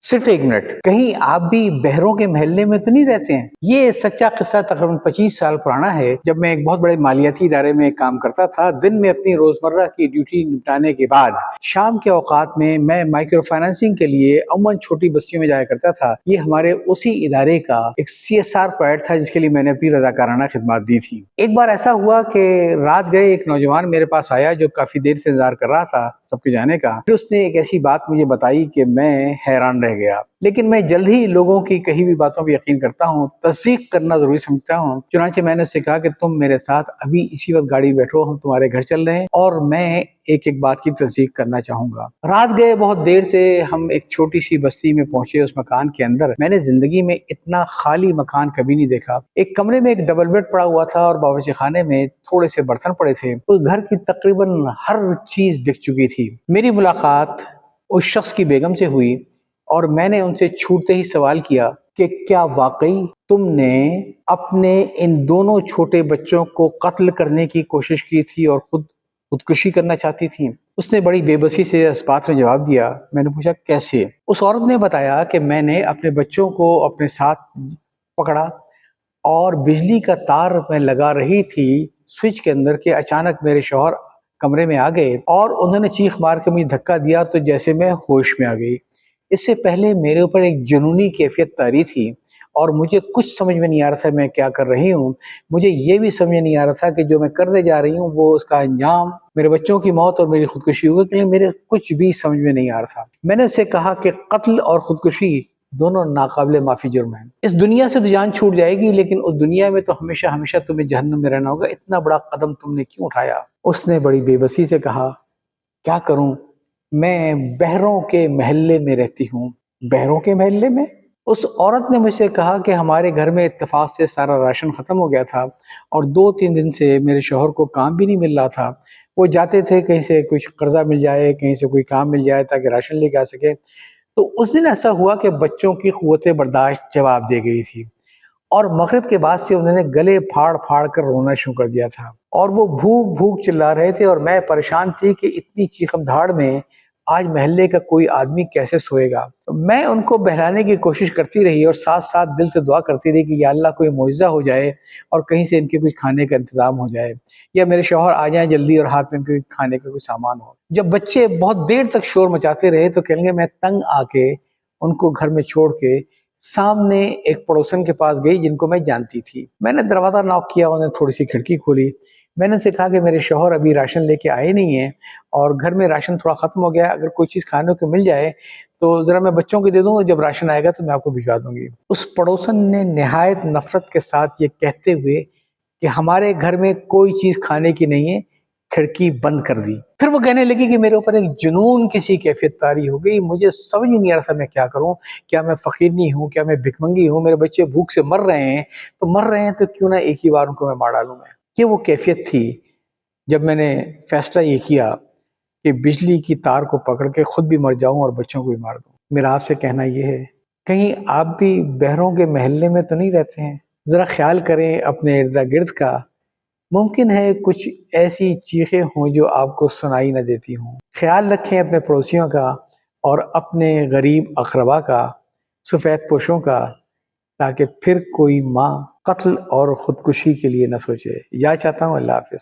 सिर्फ एक मिनट, कहीं आप भी बहरों के महल्ले में तो नहीं रहते हैं? ये सच्चा किस्सा तकरीबन 25 साल पुराना है। जब मैं एक बहुत बड़े मालियाती इदारे में काम करता था, दिन में अपनी रोजमर्रा की ड्यूटी निपटाने के बाद शाम के औकात में मैं माइक्रो फाइनेंसिंग के लिए अमूमन छोटी बस्तियों में जाया करता था। ये हमारे उसी इदारे का एक CSR प्रोजेक्ट था जिसके लिए मैंने अपनी रजाकाराना खिदमत दी थी। एक बार ऐसा हुआ कि रात गए एक नौजवान मेरे पास आया जो काफी देर से इंतजार कर रहा था सबके जाने का। फिर उसने एक ऐसी बात मुझे बताई कि मैं हैरान रह गया, लेकिन मैं जल्द ही लोगों की कही हुई बातों पर यकीन करता हूँ, तस्दीक करना जरूरी समझता हूँ। चुनांचे मैंने उससे कहा कि तुम मेरे साथ अभी इसी वक्त गाड़ी बैठो, हम तुम्हारे घर चल रहे हैं और मैं एक एक बात की तस्दीक करना चाहूंगा। रात गए बहुत देर से हम एक छोटी सी बस्ती में पहुंचे। उस मकान के अंदर मैंने जिंदगी में इतना खाली मकान कभी नहीं देखा। एक कमरे में एक डबल बेड पड़ा हुआ था और बावर्ची खाने में थोड़े से बर्तन पड़े थे। उस घर की तकरीबन हर चीज बिक चुकी थी। मेरी मुलाकात उस शख्स की बेगम से हुई और मैंने उनसे छूटते ही सवाल किया कि क्या वाकई तुमने अपने इन दोनों छोटे बच्चों को कत्ल करने की कोशिश की थी और खुदकुशी करना चाहती थी? उसने बड़ी बेबसी से इस बात में जवाब दिया। मैंने पूछा कैसे? उस औरत ने बताया कि मैंने अपने बच्चों को अपने साथ पकड़ा और बिजली का तार मैं लगा रही थी स्विच के अंदर के अचानक मेरे शौहर कमरे में आ गए और उन्होंने चीख मार के मुझे धक्का दिया तो जैसे मैं होश में आ गई। इससे पहले मेरे ऊपर एक जुनूनी कैफियत तारी थी और मुझे कुछ समझ में नहीं आ रहा था मैं क्या कर रही हूँ। मुझे ये भी समझ नहीं आ रहा था कि जो मैं करने जा रही हूँ वो उसका अंजाम मेरे बच्चों की मौत और मेरी खुदकुशी होगी, लेकिन मेरे कुछ भी समझ में नहीं आ रहा था। मैंने उससे कहा कि कत्ल और खुदकुशी दोनों नाकाबिले माफी जुर्म है। इस दुनिया से तो जान छूट जाएगी, लेकिन उस दुनिया में तो हमेशा हमेशा तुम्हें जहन्नम में रहना होगा। इतना बड़ा कदम तुमने क्यों उठाया? उसने बड़ी बेबसी से कहा, क्या करूं, मैं बहरों के महल्ले में रहती हूँ। बहरों के महल्ले में? उस औरत ने मुझसे कहा कि हमारे घर में इत्तेफाक से सारा राशन खत्म हो गया था और 2-3 दिन से मेरे शौहर को काम भी नहीं मिल रहा था। वो जाते थे कहीं से कुछ कर्जा मिल जाए, कहीं से कोई काम मिल जाए ताकि राशन लेके आ सके। तो उस दिन ऐसा हुआ कि बच्चों की कुव्वत बर्दाश्त जवाब दे गई थी और मगरिब के बाद से उन्होंने गले फाड़ फाड़ कर रोना शुरू कर दिया था और वो भूख भूख चिल्ला रहे थे और मैं परेशान थी कि इतनी चीखम धाड़ में आज महल्ले का कोई आदमी कैसे सोएगा। तो मैं उनको बहलाने की कोशिश करती रही और साथ साथ दिल से दुआ करती रही कि या अल्लाह कोई मुआवजा हो जाए और कहीं से इनके कुछ खाने का इंतजाम हो जाए या मेरे शौहर आ जाए जल्दी और हाथ में इनके खाने का कुछ सामान हो। जब बच्चे बहुत देर तक शोर मचाते रहे तो कहेंगे मैं तंग आके उनको घर में छोड़ के सामने एक पड़ोसन के पास गई जिनको मैं जानती थी। मैंने दरवाज़ा नॉक किया, उन्होंने थोड़ी-सी खिड़की खोली। मैंने उनसे कहा कि मेरे शौहर अभी राशन लेके आए नहीं हैं और घर में राशन थोड़ा ख़त्म हो गया है, अगर कोई चीज़ खाने को मिल जाए तो ज़रा मैं बच्चों को दे दूँगा, जब राशन आएगा तो मैं आपको भिजवा दूँगी। उस पड़ोसन ने निहायत नफ़रत के साथ ये कहते हुए कि हमारे घर में कोई चीज़ खाने की नहीं है, खिड़की बंद कर दी। फिर वो कहने लगी कि मेरे ऊपर एक जुनून किसी कैफ़ियत तारी हो गई, मुझे समझ ही नहीं आ रहा था मैं क्या करूँ? क्या मैं फ़कीर हूँ? क्या मैं भिखमंगी हूँ? मेरे बच्चे भूख से मर रहे हैं, तो मर रहे हैं तो क्यों ना एक ही बार उनको मैं मार डालूँ मैं। ये वो कैफ़ियत थी जब मैंने फ़ैसला ये किया कि बिजली की तार को पकड़ के खुद भी मर जाऊँ और बच्चों को भी मार दूँ। मेरा आपसे कहना ये है, कहीं आप भी बहरों के महल्ले में तो नहीं रहते हैं? ज़रा ख़्याल करें अपने इर्द-गिर्द का। मुमकिन है कुछ ऐसी चीखें हों जो आपको सुनाई न देती हों। ख्याल रखें अपने पड़ोसियों का और अपने गरीब अक़रबा का, सफ़ेद पोशों का, ताकि फिर कोई माँ कत्ल और ख़ुदकुशी के लिए न सोचे। इजाज़त चाहता हूँ, अल्लाह हाफ़िज़।